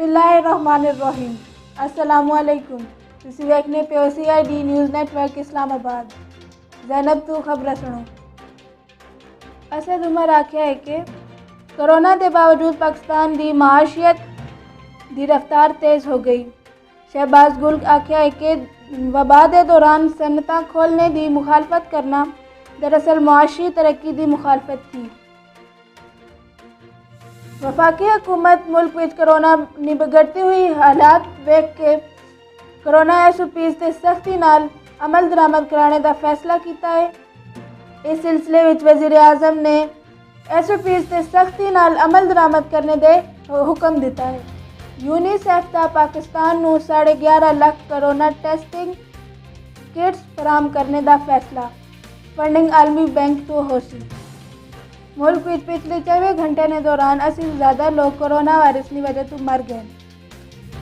बिस्मिल्लाहिर्रहमानिर्रहीम। अस्सलामु अलैकुम। तुसीं वेखने पे हो CID news network Islamabad. Zainab तू खबर सुनो। असद उमर आख्या है कि कोरोना के बावजूद पाकिस्तान की माशियत की रफ्तार तेज़ हो गई। शहबाज गुल आख्या है कि वबा के दौरान सनअतां खोलने की मुखालफत करना दरअसल मुआशी तरक्की की मुखालफत थी। वफाकी हुकूमत मुल्क विच कोरोना नी बिगड़ती हुई हालात वेख के कोरोना SOPs ते सख्ती नाल अमल दरामद कराने का फैसला किया है। इस सिलसिले विच वज़ीर आज़म ने SOPs ते सख्ती नाल अमल दरामद करने दे हुक्म दिता है। यूनिसेफ का पाकिस्तान नूं 11.5 लाख कोरोना टेस्टिंग किट्स फराहम करने का फैसला। फंडिंग आलमी बैंक तो होसी। मुल्क विच पिछले 24 घंटे के दौरान 80 से ज़्यादा लोग कोरोना वायरस की वजह से मर गए।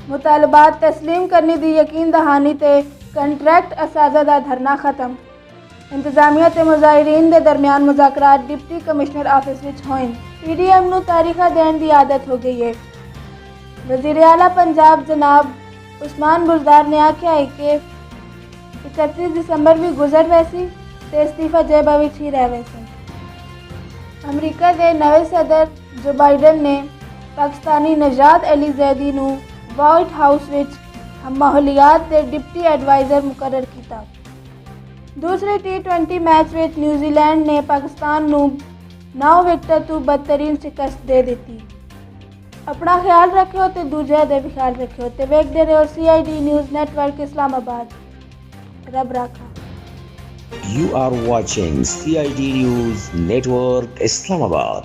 मुतालबात तस्लीम करने की यकीन दहानी ते कंट्रैक्ट असाजा का धरना खत्म। इंतजामिया ते मुजाहिरीन के दरमियान मुज़ाकरात डिप्टी कमिश्नर ऑफिस विच होए। PDM नूं तारीखा देने की आदत हो गई है। वज़ीर आला पंजाब जनाब उस्मान बुज़दार ने आख्या है कि 31 दिसंबर भी गुजर वैसी ते इस्तीफा जेबा विच ही रह वैसे। अमरीका के नवे सदर जो बाइडन ने पाकिस्तानी नजात अली जैदी नूं व्हाइट हाउस विच माहौलियात के डिप्टी एडवाइज़र मुकर्रर किया। दूसरे T20 मैच विच न्यूजीलैंड ने पाकिस्तान नूं 9 विकेट तू बदतरीन शिकस्त दे दी। अपना ख्याल रखियो ते दूजे दे भी ख्याल रखियो ते वेखदे रहो CID न्यूज़ नेटवर्क इस्लामाबाद। रब राखा। You are watching CID News Network Islamabad.